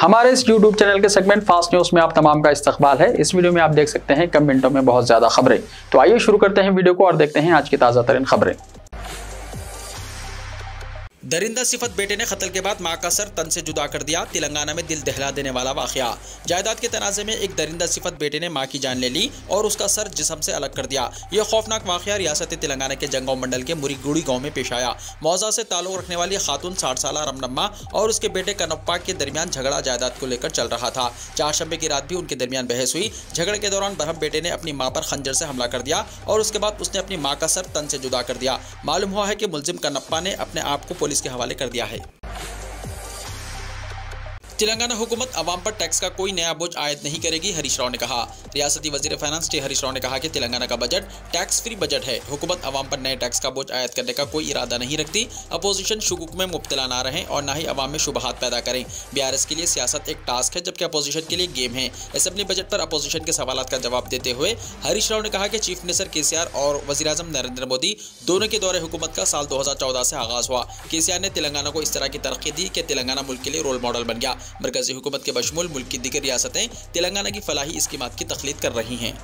हमारे इस YouTube channel के सेगमेंट फास्ट न्यूज में आप तमाम का इस्तकबाल है। इस वीडियो में आप देख सकते हैं कम मिनटों में बहुत ज्यादा खबरें। तो आइए शुरू करते हैं वीडियो को और देखते हैं आज की ताजा तरीन खबरें। दरिंदा सिफत बेटे ने कत्ल के बाद मां का सर तन से जुदा कर दिया। तेलंगाना में दिल दहला देने वाला वाकया। जायदाद के तनाजे में एक दरिंदा सिफत बेटे ने मां की जान ले ली और उसका सर जिस्म से अलग कर दिया। यह खौफनाक वाकया रियासत तेलंगाना के जंगांव मंडल के मुरीगुड़ी गांव में पेश आया। मौजा से ताल्लुक रखने वाली खातून 60 साल रमनम्मा और उसके बेटे कनप्पा के दरमियान झगड़ा जायदाद को लेकर चल रहा था। चारशंबे की रात भी उनके दरमियान बहस हुई। झगड़े के दौरान बरहम बेटे ने अपनी मां पर खंजर से हमला कर दिया और उसके बाद उसने अपनी मां का सर तन से जुदा कर दिया। मालूम हुआ है कि मुलजिम कनप्पा ने अपने आप को पुलिस के हवाले कर दिया है। तेलंगाना हुकूमत अवाम पर टैक्स का कोई नया बोझ आयद नहीं करेगी, हरीश राव ने कहा। रियासती वजीर फाइनेंस टी हरीश राव ने कहा कि तेलंगाना का बजट टैक्स फ्री बजट है। हुकूमत अवाम पर नए टैक्स का बोझ आयद करने का कोई इरादा नहीं रखती। अपोजिशन शुगुक में मुब्तला ना रहें और ना ही अवाम में शुबहात पैदा करें। बीआरएस के लिए सियासत एक टास्क है जबकि अपोजिशन के लिए गेम है। असेंबली बजट पर अपोजिशन के सवालात का जवाब देते हुए हरीश राव ने कहा कि चीफ मिनिस्टर केसीआर और वजीर आजम नरेंद्र मोदी दोनों के दौरे हुकूमत का साल 2014 से आगाज हुआ। केसीआर ने तेलंगाना को इस तरह की तरक्की दी कि तेलंगाना मुल्क के लिए रोल मॉडल बन गया। मरकजी हुकूमत के बशमूल मुल्क की दीगर रियासतें तेलंगाना की फलाही स्कीमात की तखलीद कर रही हैं।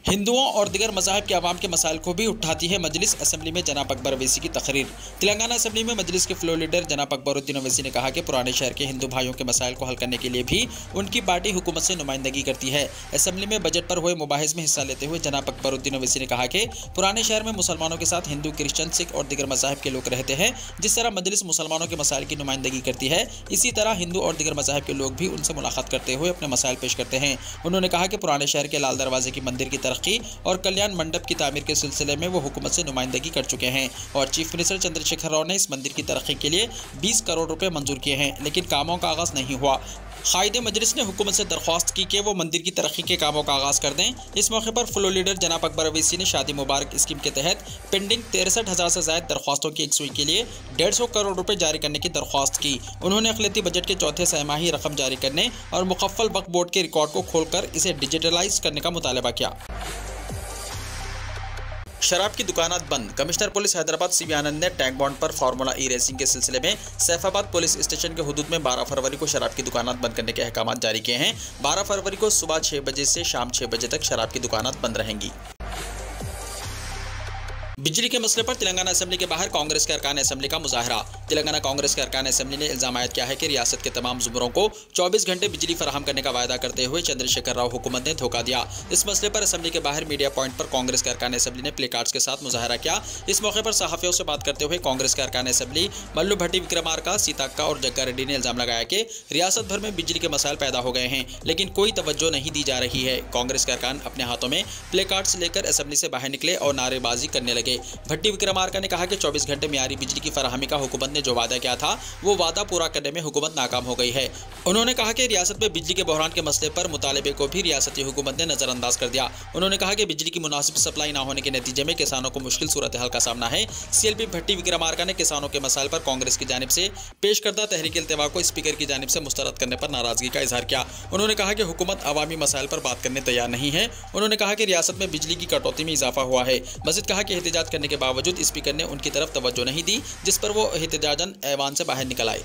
हिंदुओं और दिगर मज़ाहिब के अवाम के मसाइल को भी उठाती है मजलिस। असेंबली में जनाब अकबर अवैसी की तकरीर। तेलंगाना असेंबली में मजलिस के फ्लोर लीडर जनाब अकबरुद्दीन अवैसी ने कहा कि पुराने शहर के हिंदू भाइयों के मसाइल को हल करने के लिए भी उनकी पार्टी हुकूमत से नुमाइंदगी करती है। असेंबली में बजट पर हुए मुबाहिस में हिस्सा लेते हुए जनाब अकबरुद्दीन अवैसी ने कहा कि पुराने शहर में मुसलमानों के साथ हिंदू, क्रिश्चियन, सिख और दिगर मज़ाहिब के लोग रहते हैं। जिस तरह मजलिस मुसलमानों के मसाइल की नुमाइंदगी करती है, इसी तरह हिंदू और दिगर मज़ाहिब के लोग भी उनसे मुलाकात करते हुए अपने मसाइल पेश करते हैं। उन्होंने कहा कि पुराने शहर के लाल दरवाजे की मंदिर की तरक्की और कल्याण मंडप की तामीर के सिलसिले में वो हुकूमत से नुमाइंदगी कर चुके हैं और चीफ मिनिस्टर चंद्रशेखर राव ने इस मंदिर की तरक्की के लिए 20 करोड़ रुपए मंजूर किए हैं, लेकिन कामों का आगाज नहीं हुआ। कायदे मजलिस ने हुकूमत से दरख्वास्त की कि वो मंदिर की तरक्की के कामों का आगाज कर दें। इस मौके पर फ्लोर लीडर जनाब अकबर अवैसी ने शादी मुबारक स्कीम के तहत पेंडिंग 63,000 से ज्यादा दरख्वास्तों की यकसुई के लिए 150 करोड़ रुपए जारी करने की दरख्वास्त की। उन्होंने अखिलती बजट के चौथे सहमाही रकम जारी करने और मुकफ्फल वक्फ बोर्ड के रिकॉर्ड को खोलकर इसे डिजिटलाइज करने का मुतालबा किया। शराब की दुकानात बंद। कमिश्नर पुलिस हैदराबाद सीवी आनंद ने टैंक बॉन्ड पर फार्मूला ई रेसिंग के सिलसिले में सैफाबाद पुलिस स्टेशन के हुदूद में 12 फरवरी को शराब की दुकानात बंद करने के अहकाम जारी किए हैं। 12 फरवरी को सुबह 6 बजे से शाम 6 बजे तक शराब की दुकानात बंद रहेंगी। बिजली के मसले पर तेलंगाना असेंबली के बाहर कांग्रेस के अरकान असेंबली का मुजाहरा। तेलंगाना कांग्रेस के अरकान असेंबली ने इल्जाम आयद किया है कि रियासत के तमाम जुमरों को 24 घंटे बिजली फराहम करने का वायदा करते हुए चंद्रशेखर राव हुकूमत ने धोखा दिया। इस मसले पर असेंबली के बाहर मीडिया पॉइंट पर कांग्रेस के अरकान असेंबली ने प्ले कार्ड्स के साथ मुजाहरा किया। इस मौके पर सहाफियों से बात करते हुए कांग्रेस के अरकान असेंबली मल्लू भट्टी विक्रमार्का, सीताक्का और जग्गा रेड्डी ने इल्जाम लगाया कि रियासत भर में बिजली के मसाइल पैदा हो गए हैं, लेकिन कोई तवज्जो नहीं दी जा रही है। कांग्रेस के अरकान अपने हाथों में प्ले कार्ड्स लेकर असेंबली से बाहर निकले और नारेबाजी करने लगे। भट्टी विक्रमार्का ने कहा कि 24 घंटे मियारी बिजली की फराहमी का हुकूमत ने जो वादा किया था वो वादा पूरा करने में हुकूमत नाकाम हो गई है। उन्होंने कहा कि रियासत में बिजली के बहरान के मसले पर मुतालिबे को भी रियासती हुकूमत ने नजरअंदाज कर दिया। उन्होंने कहा कि बिजली की मुनासिब सप्लाई ना होने के नतीजे में किसानों को मुश्किल सूरत हाल का सामना है। सीएलपी भट्टी विक्रमार्का ने किसानों के मसाइल पर कांग्रेस की जानिब से पेश करदा तहरीक इल्तिवा को स्पीकर की जानिब से मुस्तरद करने पर नाराजगी का इजहार किया। उन्होंने कहा कि हुकूमत अवामी मसाइल पर बात करने तैयार नहीं है। उन्होंने कहा कि रियासत में बिजली की कटौती में इजाफा हुआ है। मजीद कहा कि एहतजाज करने के बावजूद स्पीकर ने उनकी तरफ तवज्जो नहीं दी, जिस पर वो एहतजाजन ऐवान से बाहर निकल आए।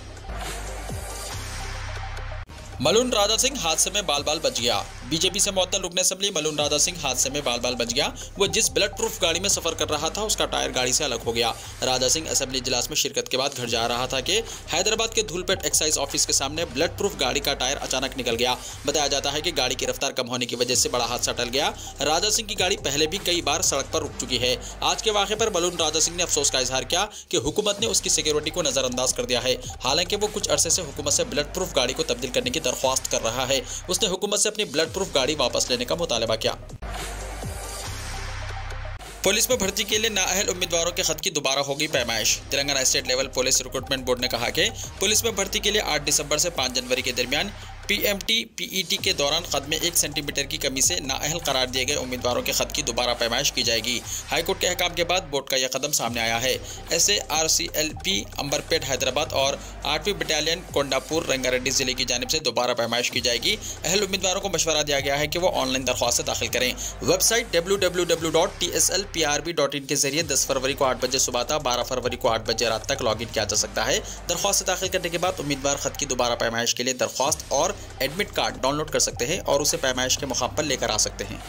मलून राजा सिंह हादसे में बाल बाल बच गया। बीजेपी से मुअत्तल रुकन असेंबली मलून राजा सिंह हादसे में बाल बाल बच गया। वो जिस बुलेट प्रूफ गाड़ी में सफर कर रहा था उसका टायर गाड़ी से अलग हो गया। राजा सिंह असेंबली इजलास में शिरकत के बाद घर जा रहा था कि हैदराबाद के धूलपेट एक्साइज ऑफिस के सामने बुलेट प्रूफ गाड़ी का टायर अचानक निकल गया। बताया जाता है कि गाड़ी की रफ्तार कम होने की वजह से बड़ा हादसा टल गया। राजा सिंह की गाड़ी पहले भी कई बार सड़क पर रुक चुकी है। आज के वाक़े पर मलून राजा सिंह ने अफसोस का इजहार किया कि हुकूमत ने उसकी सिक्योरिटी को नजरअंदाज कर दिया है। हालांकि वो कुछ अरसे से हुकूमत से बुलेट प्रूफ गाड़ी को तब्दील करने की दरख्वास्त कर रहा है। उसने हुकूमत से अपनी बुलेट प्रूफ गाड़ी वापस लेने का मुतालबा किया। पुलिस में भर्ती के लिए नाअहल उम्मीदवारों के खत की दोबारा होगी पैमाइश। Telangana state level police recruitment board ने कहा कि पुलिस में भर्ती के लिए 8 दिसंबर से 5 जनवरी के दरमियान PMT PET के दौरान खत में 1 सेंटीमीटर की कमी से नाअहल करार दिए गए उम्मीदवारों के खत की दोबारा पैमाइश की जाएगी। हाईकोर्ट के अहकाम के बाद बोर्ड का यह कदम सामने आया है। ऐसे RCLP अंबरपेट हैदराबाद और 8वीं बटालियन कोंडापुर रंगारेड्डी जिले की जानिब से दोबारा पैमाइश की जाएगी। अहल उम्मीदवारों को मशवरा दिया गया है कि वो ऑनलाइन दरख्वास्त दाखिल करें। वेबसाइट www.tslprb.in के जरिए 10 फरवरी को 8 बजे सुबह तक 12 फरवरी को 8 बजे रात तक लॉगिन किया जा सकता है। दरख्वास्त दाखिल करने के बाद उम्मीदवार खत की दोबारा पैमाइश के लिए दरख्वास्त और एडमिट कार्ड डाउनलोड कर सकते हैं और उसे पैमाइश के मुकाम पर लेकर आ सकते हैं।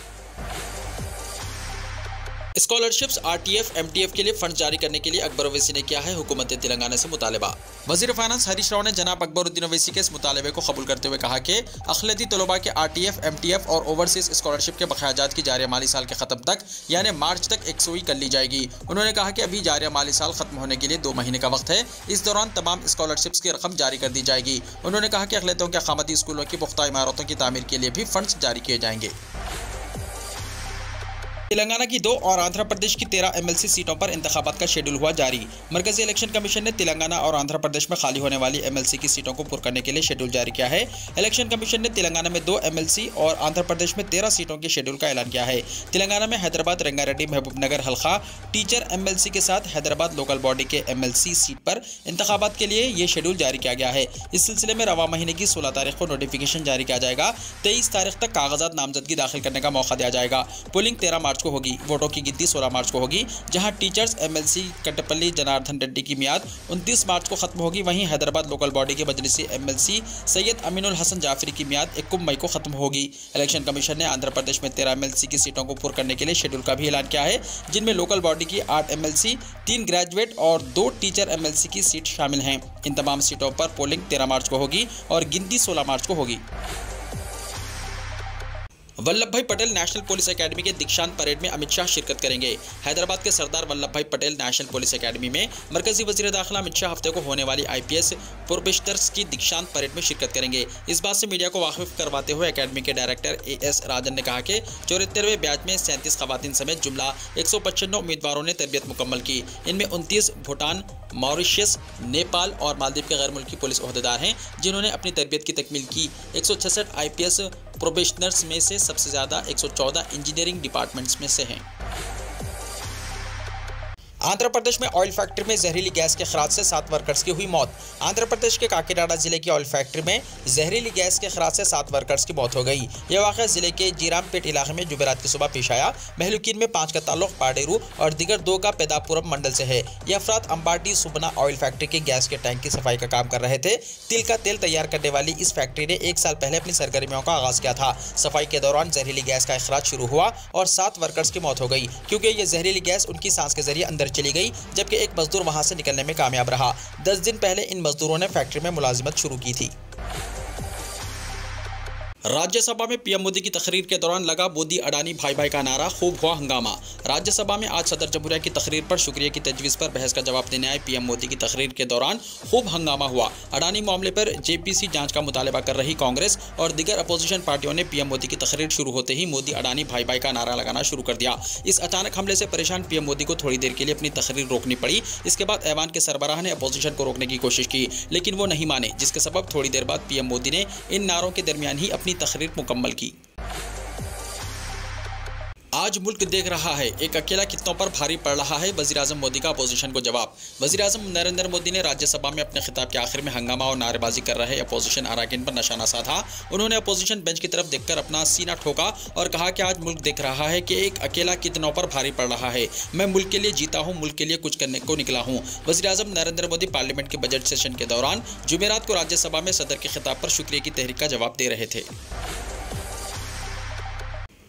स्कॉलरशिप्स RTF MTF के लिए फंड जारी करने के लिए अकबर ओवैसी ने किया है हुकूमत तेलंगाना से मुतालबा। वजीर फाइनेंस हरीश राव ने जनाब अकबरुद्दीन ओवैसी के इस मुतालबे को कबूल करते हुए कहा कि अखिलती तलबा के RTF MTF और ओवरसीज स्कॉलरशिप के बकायाजात की जारी माली साल के खत्म तक यानी मार्च तक यकसुई कर ली जाएगी। उन्होंने कहा कि अभी जारी माली साल खत्म होने के लिए 2 महीने का वक्त है। इस दौरान तमाम स्कॉलरशिप्स की रकम जारी कर दी जाएगी। उन्होंने कहा कि अखिलतियों के अकामती स्कूलों की पुख्ता इमारतों की तामीर के लिए भी फंड्स जारी किए जाएंगे। तेलंगाना की 2 और आंध्र प्रदेश की 13 MLC सीटों पर इंतखाबात का शेड्यूल हुआ जारी। मरकजी इलेक्शन कमीशन ने तेलंगाना और आंध्र प्रदेश में खाली होने वाली MLC की सीटों को पुर करने के लिए शेड्यूल जारी किया है। इलेक्शन कमीशन ने तेलंगाना में 2 MLC और आंध्र प्रदेश में 13 सीटों के शेड्यूल का ऐलान किया है। तेलंगाना में हैदराबाद रंगारेड्डी महबूबनगर हल्का टीचर MLC के साथ हैदराबाद लोकल बॉडी के MLC सीट पर इंतखाबात के लिए ये शेड्यूल जारी किया गया है। इस सिलसिले में रवा महीने की 16 तारीख को नोटिफिकेशन जारी किया जाएगा। 23 तारीख तक कागजात नामजदगी दाखिल करने का मौका दिया जाएगा। पोलिंग 13 मार्च को होगी। वोटों की गिनती 16 मार्च को होगी। जहां टीचर्स MLC कट्टपल्ली जनार्दन रेड्डी की मियाद 29 मार्च को खत्म होगी, वहीं हैदराबाद लोकल बॉडी के मजलिसी MLC सैयद अमीनुल हसन जाफरी की मियाद 21 मई को खत्म होगी। इलेक्शन कमीशन ने आंध्र प्रदेश में 13 MLC की सीटों को पुर करने के लिए शेड्यूल का भी ऐलान किया है, जिनमें लोकल बॉडी की 8 MLC, 3 ग्रेजुएट और 2 टीचर MLC की सीट शामिल हैं। इन तमाम सीटों पर पोलिंग 13 मार्च को होगी और गिनती 16 मार्च को होगी। वल्लभ भाई पटेल नेशनल पुलिस एकेडमी के दीक्षांत परेड में अमित शाह शिरकत करेंगे। हैदराबाद के सरदार वल्लभ भाई पटेल नेशनल पुलिस एकेडमी में मरकजी वजीर दाखिला अमित शाह हफ्ते को होने वाली IPS प्रोबेशनर्स की दीक्षांत परेड में शिरकत करेंगे। इस बात से मीडिया को वाकिफ करवाते हुए एकेडमी के डायरेक्टर AS राजन ने कहा कि 74वें बैच में 37 खवातीन समेत जुमला 195 उम्मीदवारों ने तरबियत मुकम्मल की। इनमें 29 भूटान, मॉरिशस, नेपाल और मालदीव के गैर मुल्की पुलिस ओहदेदार हैं, जिन्होंने अपनी तरबियत की तकमील की। 166 IPS प्रोबेशनर्स में से सबसे ज़्यादा 114 इंजीनियरिंग डिपार्टमेंट्स में से हैं। आंध्र प्रदेश में ऑयल फैक्ट्री में जहरीली गैस के खराज से 7 वर्कर्स की हुई मौत। आंध्र प्रदेश के काकीनाडा जिले की ऑयल फैक्ट्री में जहरीली गैस के खराज से 7 वर्कर्स की मौत हो गई। यह वाक़या जिले के जीरामपेट इलाके में जुमेरात की सुबह पेश आया। महलुकीन में 5 का ताल्लुक पाडेरू और दीगर 2 का पेदापुरम मंडल से है। ये अफराद अंबाटी सुबना ऑयल फैक्ट्री के गैस के टैंक की सफाई का काम कर रहे थे। तिल का तेल तैयार करने वाली इस फैक्ट्री ने 1 साल पहले अपनी सरगर्मियों का आगाज किया था। सफाई के दौरान जहरीली गैस का इखराज शुरू हुआ और 7 वर्कर्स की मौत हो गई, क्योंकि ये जहरीली गैस उनकी सांस के जरिए अंदर चली गई, जबकि एक मजदूर वहां से निकलने में कामयाब रहा। 10 दिन पहले इन मजदूरों ने फैक्ट्री में मुलाजिमत शुरू की थी। राज्यसभा में पीएम मोदी की तकरीर के दौरान लगा मोदी अडानी भाई भाई का नारा, खूब हुआ हंगामा। राज्यसभा में आज सदर जमहूरिया की तकरीर पर शुक्रिया की तजवीज़ पर बहस का जवाब देने आए पीएम मोदी की तकरीर के दौरान खूब हंगामा हुआ। अडानी मामले पर JPC जांच का मुतालबा कर रही कांग्रेस और दीगर अपोजिशन पार्टियों ने पीएम मोदी की तकरीर शुरू होते ही मोदी अडानी भाई भाई का नारा लगाना शुरू कर दिया। इस अचानक हमले से परेशान पीएम मोदी को थोड़ी देर के लिए अपनी तकरीर रोकनी पड़ी। इसके बाद ऐवान के सरबराह ने अपोजिशन को रोकने की कोशिश की, लेकिन वो नहीं माने, जिसके सबब थोड़ी देर बाद पीएम मोदी ने इन नारों के दरमियान ही अपनी तकरीर मुकम्मल की। आज मुल्क देख रहा है, एक अकेला कितनों पर भारी पड़ रहा है, वज़ीर-ए-आज़म मोदी का अपोजिशन को जवाब। वज़ीर-ए-आज़म नरेंद्र मोदी ने राज्यसभा में अपने खिताब के आखिर में हंगामा और नारेबाजी कर रहे अपोजिशन अरकान पर निशाना साधा। उन्होंने अपोजिशन बेंच की तरफ देखकर अपना सीना ठोका और कहा कि आज मुल्क देख रहा है कि एक अकेला कितनों पर भारी पड़ रहा है। मैं मुल्क के लिए जीता हूँ, मुल्क के लिए कुछ करने को निकला हूँ। वज़ीर-ए-आज़म नरेंद्र मोदी पार्लियामेंट के बजट सेशन के दौरान जुमेरात को राज्यसभा में सदर के खिताब पर शुक्रिया की तहरीक का जवाब दे रहे थे।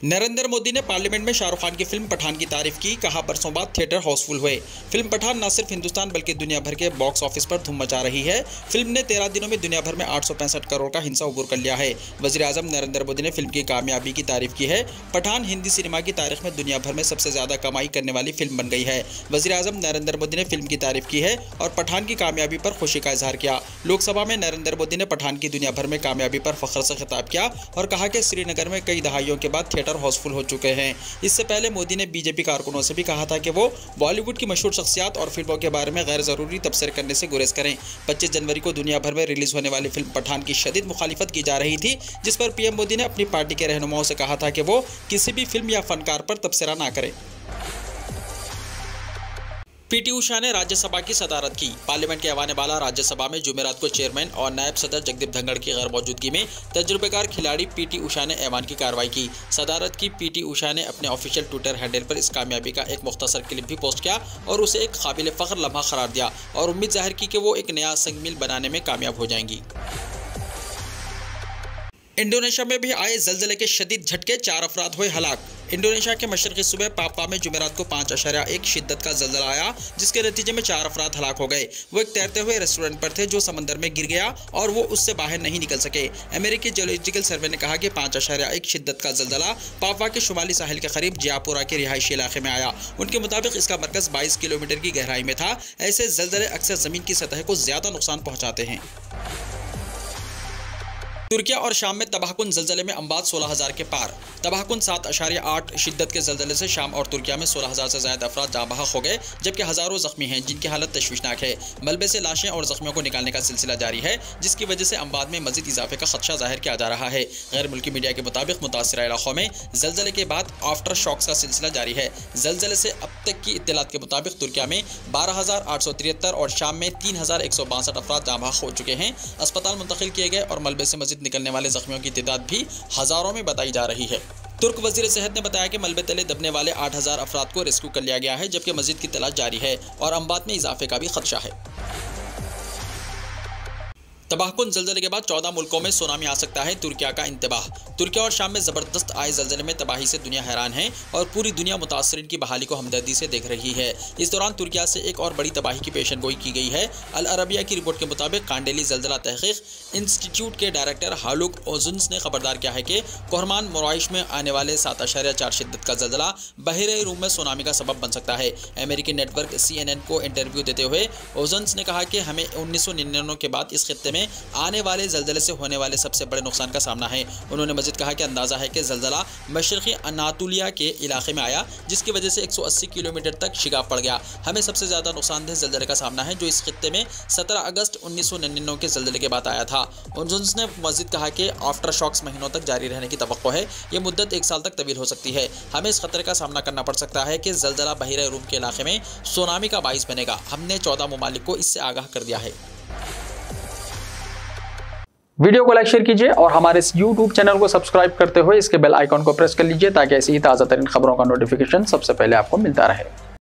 नरेंद्र मोदी ने पार्लियामेंट में शाहरुख खान की फिल्म पठान की तारीफ की, कहा बरसों बाद थिएटर हाउसफुल हुए। फिल्म पठान न सिर्फ हिंदुस्तान बल्कि दुनिया भर के बॉक्स ऑफिस पर धूम मचा रही है। फिल्म ने 13 दिनों में दुनिया भर में 865 करोड़ का हिस्सा अबूर कर लिया है। वज़ीर-ए-आज़म नरेंद्र मोदी ने फिल्म की कामयाबी की तारीफ की है। पठान हिंदी सिनेमा की तारीख में दुनिया भर में सबसे ज्यादा कमाई करने वाली फिल्म बन गई है। वज़ीर-ए-आज़म नरेंद्र मोदी ने फिल्म की तारीफ की है और पठान की कामयाबी पर खुशी का इजहार किया। लोकसभा में नरेंद्र मोदी ने पठान की दुनिया भर में कामयाबी पर फख्र से खिताब किया और कहा कि श्रीनगर में कई दहाइयों के बाद थिएटर थिएटर हाउसफुल हो चुके हैं। इससे पहले मोदी ने बीजेपी कारकुनों से भी कहा था कि वो बॉलीवुड की मशहूर शख्सियात और फिल्मों के बारे में गैर ज़रूरी तबसरे करने से गुरेज करें। 25 जनवरी को दुनिया भर में रिलीज होने वाली फिल्म पठान की शदीद मुखालिफत की जा रही थी, जिस पर पीएम मोदी ने अपनी पार्टी के रहनुमाओं से कहा था कि वो किसी भी फिल्म या फनकार पर तबसरा ना करें। पीटी उषा ने राज्यसभा की सदारत की। पार्लियामेंट के ऐवान बाला राज्यसभा में जुमेरात को चेयरमैन और नायब सदर जगदीप धनखड़ की गैर मौजूदगी में तजुर्बेकार खिलाड़ी पीटी उषा ने ऐवान की कार्रवाई की। सदारत की पीटी उषा ने अपने ऑफिशियल ट्विटर हैंडल पर इस कामयाबी का एक मुख्तसर क्लिप भी पोस्ट किया और उसे एक काबिल फख्र लम्हा करार दिया और उम्मीद जाहिर की कि वो एक नया संग मील बनाने में कामयाब हो जाएंगी। इंडोनेशिया में भी आए जलजले के शदीद झटके, 4 अफराद हुए हलाक। इंडोनेशिया के मशरकी सूबे पापा में जुमेरात को 5.1 शिद्दत का जलजला आया, जिसके नतीजे में 4 अफराद हलाक हो गए। वो एक तैरते हुए रेस्टोरेंट पर थे जो समंदर में गिर गया और वो उससे बाहर नहीं निकल सके। अमेरिकी जियोलॉजिकल सर्वे ने कहा कि 5.1 शिद्दत का जलजला पापा के शुमाली साहिल के करीब जयापुरा के रिहायशी इलाके में आया। उनके मुताबिक इसका मरकज 22 किलोमीटर की गहराई में था। ऐसे जलजले अक्सर जमीन की सतह को ज्यादा नुकसान पहुंचाते हैं। तुर्किया और शाम में तबाहकुन जलजले में अम्बात 16,000 के पार। तबाहकुन 7.8 शिद्दत के जलजले से शाम और तुर्किया में 16,000 से ज्यादा अफराद जाँ बहक हो गए, जबकि हजारों जख्मी हैं जिनकी हालत तशवीशनाक है। मलबे से लाशें और जख्मियों को निकालने का सिलसिला जारी है, जिसकी वजह से अम्बात में मजीद इजाफे का खदशा जाहिर किया जा रहा है। गैर मुल्की मीडिया के मुताबिक मुतासरा इलाकों में जलजले के बाद आफ्टर शॉक्स का सिलसिला जारी है। जलजले से अब तक की इत्तलात के मुताबिक तुर्किया में 12,873 और शाम में 3,162 अफराद जाँ बहक हो चुके हैं, अस्पताल मुंतकिल किए गए और मलबे से मजीद निकलने वाले जख्मियों की तादाद भी हजारों में बताई जा रही है। तुर्क वजीर सेहत ने बताया कि मलबे तले दबने वाले 8,000 अफराद को रेस्क्यू कर लिया गया है, जबकि मजीद की तलाश जारी है और अम्बात में इजाफे का भी खदशा है। तबाहकुन जलजले के बाद 14 मुल्कों में सुनामी आ सकता है, तुर्किया का इंतबाह। तुर्किया और शाम में ज़बरदस्त आए जलजले में तबाही से दुनिया हैरान है और पूरी दुनिया मुतासरीन की बहाली को हमदर्दी से देख रही है। इस दौरान तुर्किया से एक और बड़ी तबाही की पेशन गोई की गई है। अल अरबिया की रिपोर्ट के मुताबिक कांडेली जलजला तहकीक इंस्टीट्यूट के डायरेक्टर हालुक ओजुन्स ने खबरदार किया है कि कोहरमान मोराइश में आने वाले 7.4 शिद्दत का जलजला बहरे रूम में सुनामी का सबब बन सकता है। अमेरिकी नेटवर्क CNN को इंटरव्यू देते हुए ओजुन्स ने कहा कि हमें 1999 के बाद इस खित्ते में आने वाले जलजले से होने वाले सबसे बड़े नुकसान का सामना है। उन्होंने मजीद कहा कि अंदाज़ा है कि जलजला मशरक़ी अनातोलिया के इलाके में आया, जिसकी वजह से 180 किलोमीटर तक शिगाफ पड़ गया। हमें सबसे ज़्यादा नुकसानदेह जलजले का सामना है जो इस खित्ते में 17 अगस्त 1999 के जलजले के बाद आया था। ओजुन्स ने मजीद कहा कि आफ्टर शॉक्स महीनों तक जारी रहने की तवक्को है। ये मुद्दत 1 साल तक तवील हो सकती है। हमें इस खतरे का सामना करना पड़ सकता है कि जलजला बहरे रूम के इलाके में सुनामी का बाइस बनेगा। हमने 14 ममालिक को इससे आगाह कर दिया है। वीडियो को लाइक शेयर कीजिए और हमारे इस YouTube चैनल को सब्सक्राइब करते हुए इसके बेल आइकॉन को प्रेस कर लीजिए ताकि ऐसी ही ताज़ा तरीन खबरों का नोटिफिकेशन सबसे पहले आपको मिलता रहे।